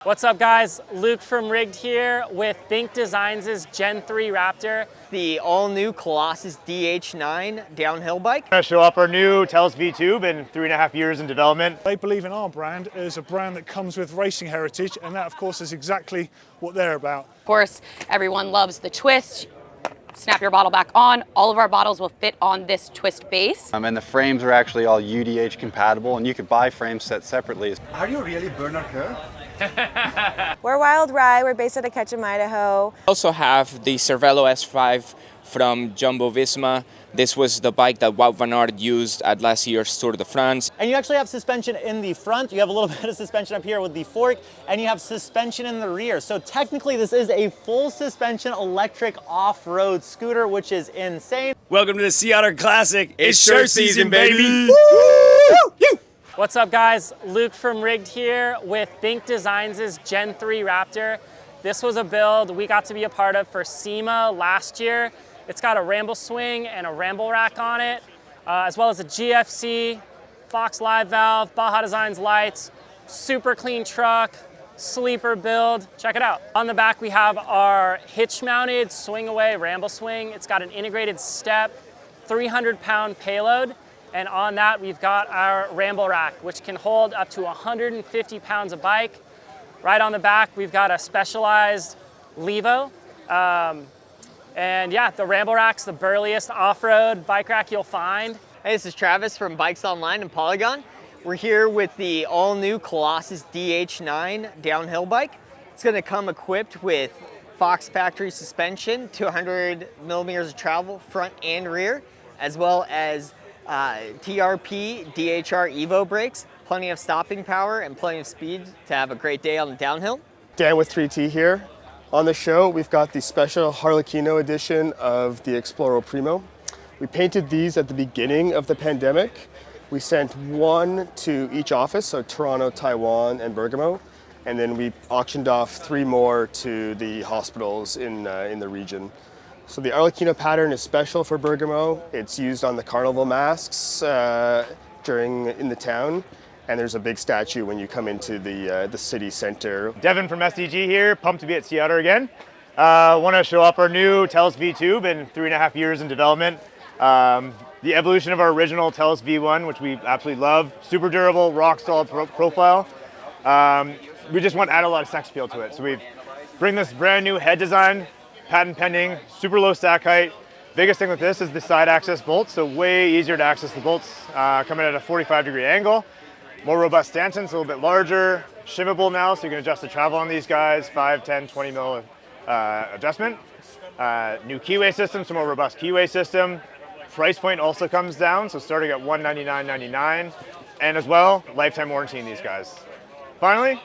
What's up guys, Luke from Rigged here with Think Designs' Gen 3 Raptor. The all-new Colossus DH9 downhill bike. We're going to show up our new Tels V2, been 3.5 years in development. They believe in our brand as a brand that comes with racing heritage, and that of course is exactly what they're about. Of course, everyone loves the twist. Snap your bottle back on. All of our bottles will fit on this twist base. And the frames are actually all UDH compatible, and you could buy frame sets separately. Are you really Bernard Kerr? We're Wild Rye, we're based out of Ketchum, Idaho. We also have the Cervelo S5 from Jumbo Visma. This was the bike that Wout van Aert used at last year's Tour de France. And you actually have suspension in the front, you have a little bit of suspension up here with the fork, and you have suspension in the rear. So technically this is a full suspension electric off-road scooter, which is insane. Welcome to the Sea Otter Classic. It's shirt season, baby. Woo! What's up guys, Luke from Rigged here with Think Designs' Gen 3 Raptor. This was a build we got to be a part of for SEMA last year. It's got a ramble swing and a ramble rack on it, as well as a GFC, Fox Live Valve, Baja Designs lights, super clean truck, sleeper build. Check it out. On the back we have our hitch-mounted swing away ramble swing. It's got an integrated step, 300-pound payload. And on that, we've got our ramble rack, which can hold up to 150 pounds of bike. Right on the back, we've got a specialized Levo. And yeah, the ramble rack's the burliest off-road bike rack you'll find. Hey, this is Travis from Bikes Online and Polygon. We're here with the all-new Colossus DH9 downhill bike. It's gonna come equipped with Fox factory suspension, 200 millimeters of travel, front and rear, as well as TRP DHR Evo brakes, plenty of stopping power and plenty of speed to have a great day on the downhill. Dan with 3T here. On the show, we've got the special Harlequino edition of the Giro Primo. We painted these at the beginning of the pandemic. We sent one to each office, so Toronto, Taiwan, and Bergamo, and then we auctioned off 3 more to the hospitals in the region. So the Arlecchino pattern is special for Bergamo. It's used on the carnival masks in the town, and there's a big statue when you come into the city center. Devin from SDG here, pumped to be at Sea Otter again. Want to show up our new Tels V2, been 3.5 years in development. The evolution of our original Tels V1, which we absolutely love. Super durable, rock solid profile. We just want to add a lot of sex appeal to it. So we've bring this brand new head design, patent pending, super low stack height. Biggest thing with this is the side access bolts, so way easier to access the bolts, coming at a 45-degree angle. More robust stanchion, so a little bit larger, shimmable now, so you can adjust the travel on these guys, 5, 10, 20 mil adjustment. New keyway system, so more robust keyway system. Price point also comes down, so starting at $199.99, and as well, lifetime warranty in these guys. Finally,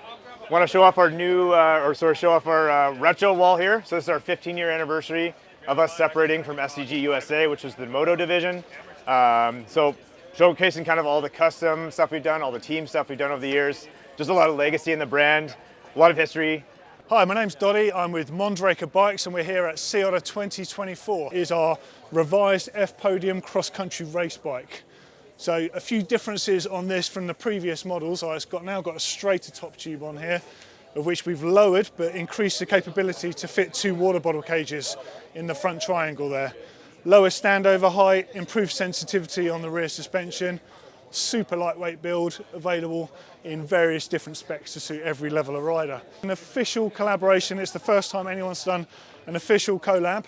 want to show off our new, retro wall here. So this is our 15-year anniversary of us separating from SDG USA, which was the moto division. So showcasing kind of all the custom stuff we've done, all the team stuff we've done over the years. Just a lot of legacy in the brand, a lot of history. Hi, my name's Doddy. I'm with Mondraker Bikes, and we're here at Sea Otter 2024. It is our revised F Podium cross-country race bike. So a few differences on this from the previous models. It's now got a straighter top tube on here, of which we've lowered but increased the capability to fit 2 water bottle cages in the front triangle there. Lower standover height, improved sensitivity on the rear suspension, super lightweight build available in various different specs to suit every level of rider. An official collaboration, it's the first time anyone's done an official collab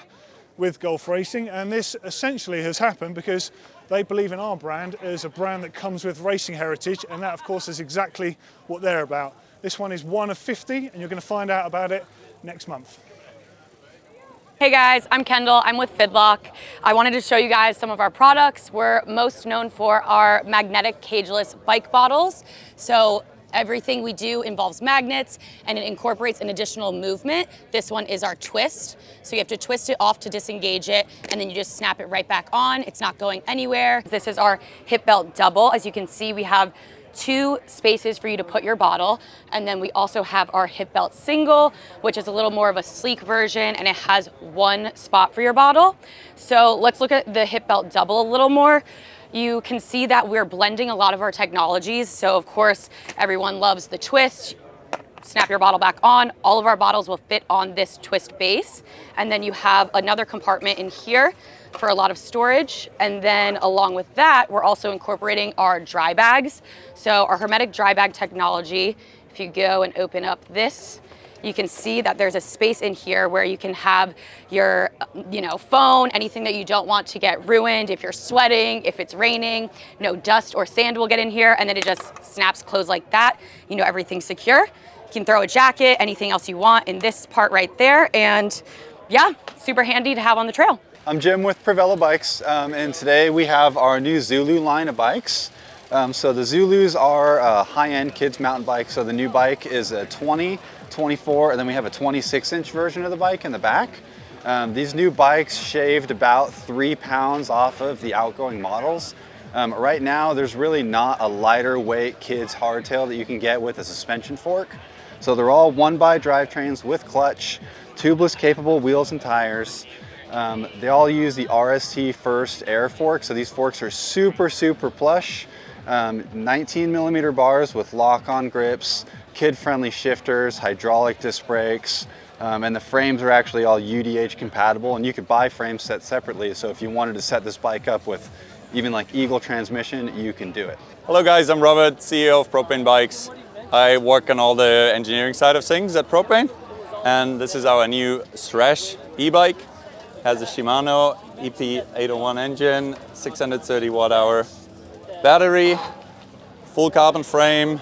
with Golf Racing, and this essentially has happened because they believe in our brand as a brand that comes with racing heritage, and that of course is exactly what they're about. This one is one of 50, and you're going to find out about it next month. Hey guys, I'm Kendall, I'm with Fidlock. I wanted to show you guys some of our products. We're most known for our magnetic cageless bike bottles. So everything we do involves magnets and it incorporates an additional movement. This one is our twist. So you have to twist it off to disengage it, and then you just snap it right back on. It's not going anywhere. This is our hip belt double. As you can see, we have 2 spaces for you to put your bottle. And then we also have our hip belt single, which is a little more of a sleek version, and it has 1 spot for your bottle. So let's look at the hip belt double a little more. You can see that we're blending a lot of our technologies. So of course, everyone loves the twist. snap your bottle back on. All of our bottles will fit on this twist base. And then you have another compartment in here for a lot of storage. And then along with that, we're also incorporating our dry bags. So our hermetic dry bag technology, if you go and open up this, you can see that there's a space in here where you can have your, phone, anything that you don't want to get ruined. If you're sweating, if it's raining, no dust or sand will get in here, and then it just snaps closed like that. You know, everything's secure. You can throw a jacket, anything else you want in this part right there. And yeah, super handy to have on the trail. I'm Jim with PLL Bikes, and today we have our new Zulu line of bikes. So the Zulus are a high-end kids mountain bike. So the new bike is a 20, 24, and then we have a 26-inch version of the bike in the back. These new bikes shaved about 3 pounds off of the outgoing models. Right now, there's really not a lighter weight kids hardtail that you can get with a suspension fork. So they're all 1x drivetrains with clutch, tubeless capable wheels and tires. They all use the RST First Air fork. So these forks are super, super plush. 19mm bars with lock-on grips, kid-friendly shifters, hydraulic disc brakes, and the frames are actually all UDH compatible, and you could buy frame sets separately. So if you wanted to set this bike up with even like Eagle transmission, you can do it. Hello guys, I'm Robert, CEO of Propane Bikes. I work on all the engineering side of things at Propane, and this is our new Thrash e-bike. Has a Shimano EP801 engine, 630 watt-hour battery, full carbon frame,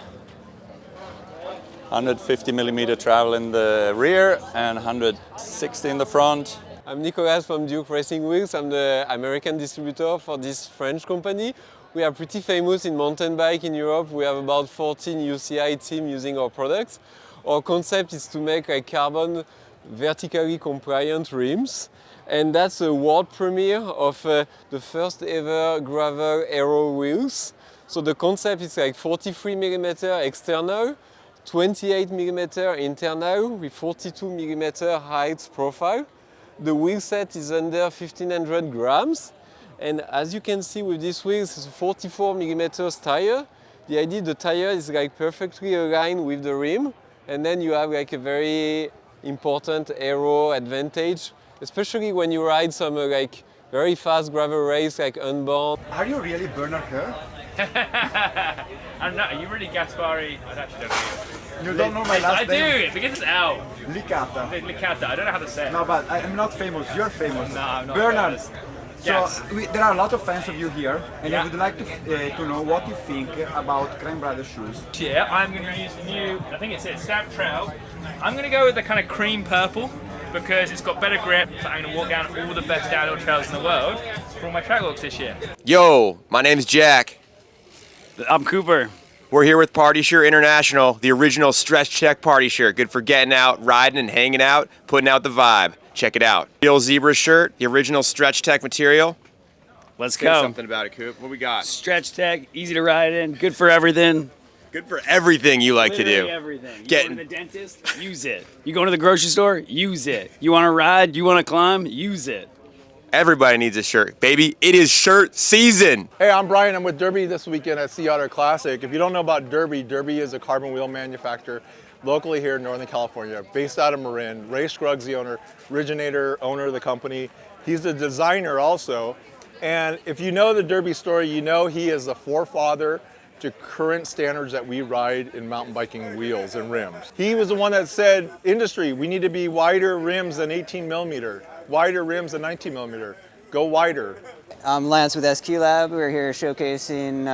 150mm travel in the rear and 160 in the front. I'm Nicolas from Duke Racing Wheels. I'm the American distributor for this French company. We are pretty famous in mountain bike in Europe. We have about 14 UCI teams using our products. Our concept is to make carbon vertically compliant rims. And that's a world premiere of the first ever gravel aero wheels. So the concept is 43mm external, 28mm internal with 42mm height profile. The wheel set is under 1500 grams. And as you can see with this wheel, it's a 44mm tire. The idea the tire is perfectly aligned with the rim. And then you have a very important aero advantage, especially when you ride some very fast gravel race unbound. Are you really Bernard Kerr? I'm not. Are you really Gaspari? I actually don't know. You don't know my last name? I do. It begins with L. Licata. Licata. I don't know how to say it. No, but I'm not famous. You're famous. No, I'm not. Bernard. Yes. So there are a lot of fans of you here, and I would like to know what you think about Crane Brothers shoes. Yeah, I'm going to use the new. I think it's Stamp Trail. I'm going to go with the kind of cream purple, because it's got better grip. So I'm going to walk down all the best downhill trails in the world for all my track walks this year. Yo, my name's Jack. I'm Cooper. We're here with Party Shirt International, the original Stretch Check party shirt. Good for getting out, riding and hanging out, putting out the vibe. Check it out. Real zebra shirt, the original Stretch Tech material. Let's Say go. something about it, Coop. What we got? Stretch Tech, easy to ride in, good for everything. Good for everything you like Literally to do. Everything. You go to the dentist, use it. You go to the grocery store, use it. You want to ride, you want to climb, use it. Everybody needs a shirt, baby. It is shirt season. Hey, I'm Brian. I'm with Derby this weekend at Sea Otter Classic. If you don't know about Derby, Derby is a carbon wheel manufacturer locally here in Northern California, based out of Marin. Ray Scruggs, the owner, owner of the company. He's the designer also. And if you know the Derby story, you know he is the forefather to current standards that we ride in mountain biking wheels and rims. He was the one that said, industry, we need to be wider rims than 18mm, wider rims than 19mm, go wider. I'm Lance with SKK Lab. We're here showcasing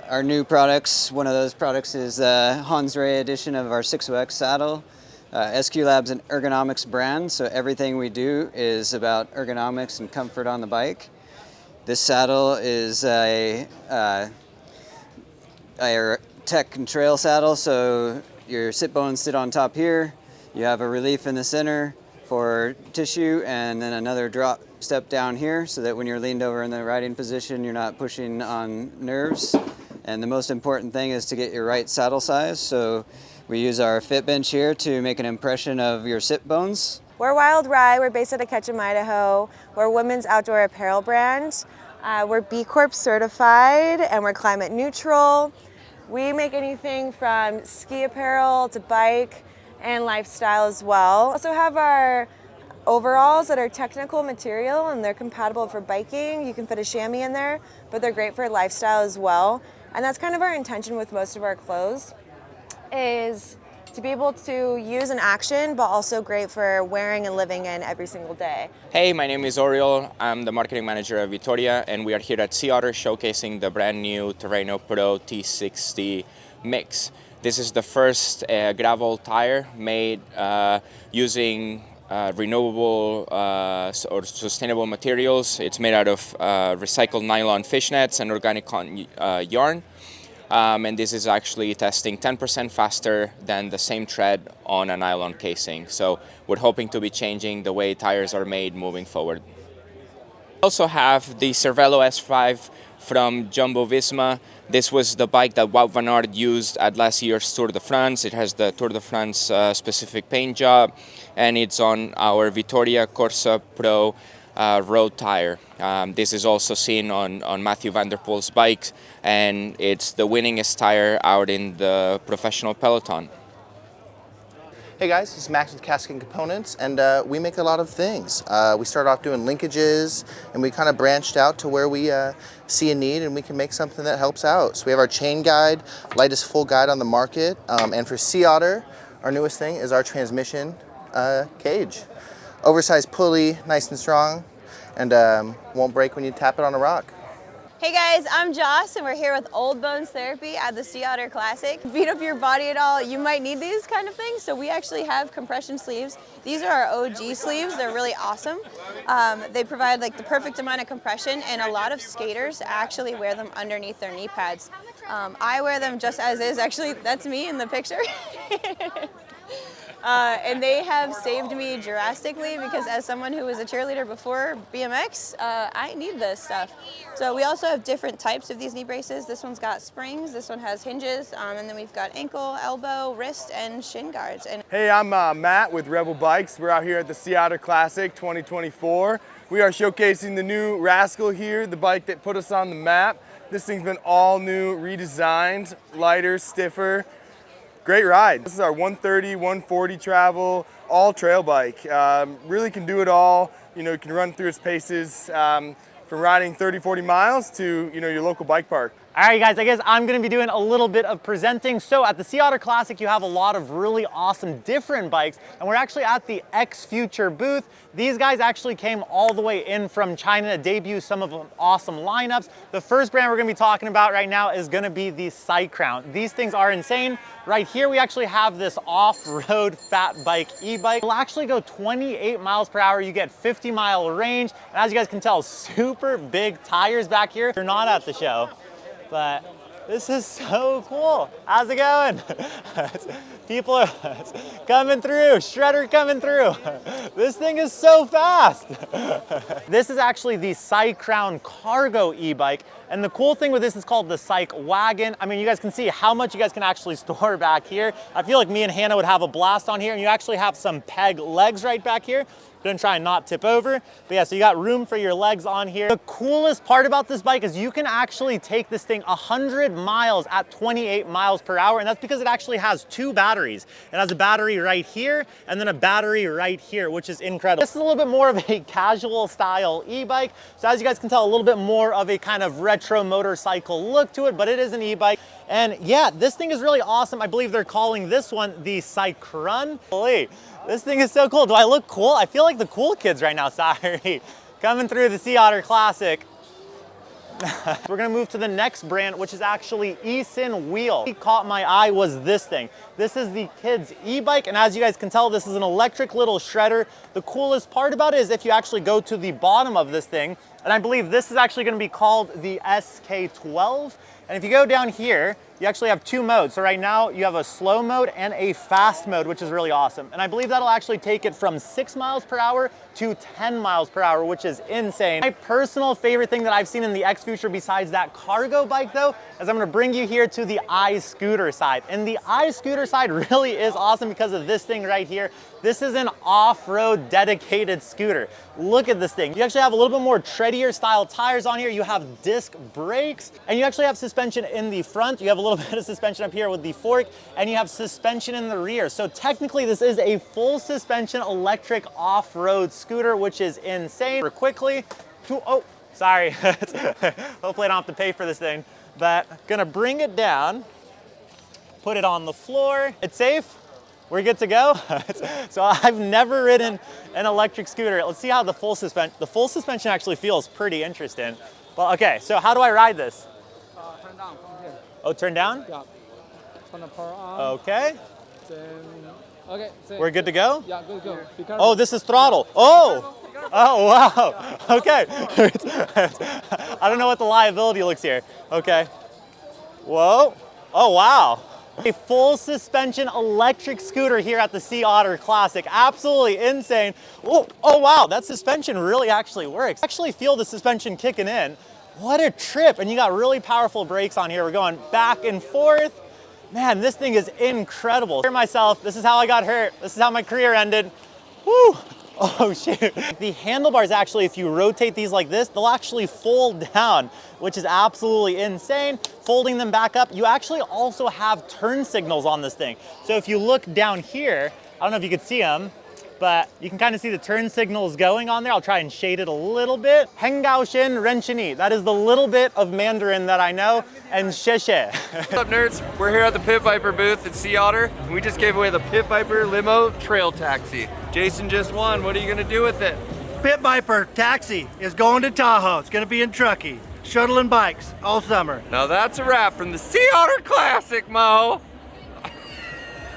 our new products. One of those products is the Hans Ray edition of our 6OX saddle. SKK Lab's an ergonomics brand, so everything we do is about ergonomics and comfort on the bike. This saddle is a tech and trail saddle, so your sit bones sit on top here. You have a relief in the center for tissue, and then another drop step down here so that when you're leaned over in the riding position, you're not pushing on nerves. And the most important thing is to get your right saddle size. So we use our fit bench here to make an impression of your sit bones. We're Wild Rye. We're based out of Ketchum, Idaho. We're a women's outdoor apparel brand. We're B Corp certified, and we're climate neutral. We make anything from ski apparel to bike and lifestyle as well. Also have our overalls that are technical material and they're compatible for biking. You can put a chamois in there, but they're great for lifestyle as well. And that's kind of our intention with most of our clothes, is to be able to use in action, but also great for wearing and living in every single day. Hey, my name is Oriol. I'm the marketing manager at Vitoria, and we are here at Sea Otter showcasing the brand new Terreno Pro T60 Mix. This is the first gravel tire made using renewable or sustainable materials. It's made out of recycled nylon fishnets and organic cotton yarn. And this is actually testing 10% faster than the same tread on a nylon casing. So we're hoping to be changing the way tires are made moving forward. We also have the Cervelo S5 from Jumbo-Visma. This was the bike that Wout van Aert used at last year's Tour de France. It has the Tour de France specific paint job, and it's on our Vitoria Corsa Pro road tire. This is also seen on Matthew van der Poel's bike, and it's the winningest tire out in the professional peloton. Hey guys, this is Max with Caskin Components, and we make a lot of things. We started off doing linkages, and we kind of branched out to where we see a need and we can make something that helps out. So we have our chain guide, lightest full guide on the market, and for Sea Otter, our newest thing is our transmission cage. Oversized pulley, nice and strong, and won't break when you tap it on a rock. Hey guys, I'm Joss and we're here with Old Bones Therapy at the Sea Otter Classic. Beat up your body at all, you might need these kind of things. So we actually have compression sleeves. These are our OG sleeves, they're really awesome. They provide like the perfect amount of compression, and a lot of skaters actually wear them underneath their knee pads. I wear them just as is, actually that's me in the picture. And they have saved me drastically because as someone who was a cheerleader before BMX, I need this stuff. So we also have different types of these knee braces. This one's got springs, this one has hinges, and then we've got ankle, elbow, wrist, and shin guards. And hey, I'm Matt with Rebel Bikes. We're out here at the Sea Otter Classic 2024. We are showcasing the new Rascal here, the bike that put us on the map. This thing's been all new, redesigned, lighter, stiffer. Great ride. This is our 130, 140 travel, all trail bike. Really can do it all. You know, you can run through its paces from riding 30, 40 miles to, you know, your local bike park. All right, guys, I guess I'm gonna be doing a little bit of presenting. So at the Sea Otter Classic, you have a lot of really awesome different bikes, and we're actually at the X Future booth. These guys actually came all the way in from China to debut some of them awesome lineups. The first brand we're gonna be talking about right now is gonna be the Cycrown. These things are insane. Right here, we actually have this off-road fat bike e-bike. It'll actually go 28 miles per hour. You get 50-mile range. And as you guys can tell, super big tires back here. You're not at the show, but this is so cool. How's it going? People are coming through, shredder coming through. This thing is so fast. This is actually the Cycrown cargo e-bike. And the cool thing with this is called the Cyc Wagon. I mean, you guys can see how much you guys can actually store back here. I feel like me and Hannah would have a blast on here, and you actually have some peg legs right back here. Gonna try and not tip over. But yeah, so you got room for your legs on here. The coolest part about this bike is you can actually take this thing 100 miles at 28 miles per hour, and that's because it actually has two batteries. It has a battery right here, and then a battery right here, which is incredible. This is a little bit more of a casual style e-bike. So as you guys can tell, a little bit more of a kind of retro motorcycle look to it, but it is an e-bike. And yeah, this thing is really awesome. I believe they're calling this one the Cycrun. Holy, this thing is so cool. Do I look cool? I feel like the cool kids right now, sorry. Coming through the Sea Otter Classic. We're gonna move to the next brand, which is actually Eason Wheel. What caught my eye was this thing. This is the kids e-bike, and as you guys can tell, this is an electric little shredder. The coolest part about it is if you actually go to the bottom of this thing, and I believe this is actually gonna be called the SK12, and if you go down here, you actually have two modes. So right now you have a slow mode and a fast mode, which is really awesome. And I believe that'll actually take it from 6 miles per hour to 10 miles per hour, which is insane. My personal favorite thing that I've seen in the X Future besides that cargo bike though, is I'm gonna bring you here to the iScooter side. And the iScooter side really is awesome because of this thing right here. This is an off-road dedicated scooter. Look at this thing. You actually have a little bit more tready Whittier style tires on here. You have disc brakes, and you actually have suspension in the front. You have a little bit of suspension up here with the fork, and you have suspension in the rear. So technically this is a full suspension electric off-road scooter, which is insane. Quickly, oh, sorry. Hopefully I don't have to pay for this thing, but gonna bring it down, put it on the floor. It's safe. We're good to go. So I've never ridden an electric scooter. Let's see how the full suspension actually feels pretty interesting. Well, okay, so how do I ride this? Turn down from here. Oh, turn down? Yeah. Turn the power on. Okay. Then, okay. We're good to go? Yeah, good to go. Be careful. Oh, this is throttle. Oh! Oh, wow. Okay. I don't know what the liability looks here. Okay. Whoa. Oh, wow. A full suspension electric scooter here at the Sea Otter Classic. Absolutely insane. Oh, oh wow, that suspension really actually works. I actually feel the suspension kicking in. What a trip. And you got really powerful brakes on here. We're going back and forth. Man, this thing is incredible. For myself, this is how I got hurt. This is how my career ended. Woo! Oh shoot. The handlebars actually, if you rotate these like this, they'll actually fold down, which is absolutely insane. Folding them back up, you actually also have turn signals on this thing. So if you look down here, I don't know if you could see them, but you can kind of see the turn signals going on there. I'll try and shade it a little bit. Hengaoshin Renchini, that is the little bit of Mandarin that I know, and Sheshe. What's up, nerds? We're here at the Pit Viper booth at Sea Otter, and we just gave away the Pit Viper Limo Trail Taxi. Jason just won. What are you gonna do with it? Pit Viper Taxi is going to Tahoe. It's gonna be in Truckee. Shuttling bikes all summer. Now that's a wrap from the Sea Otter Classic, Mo.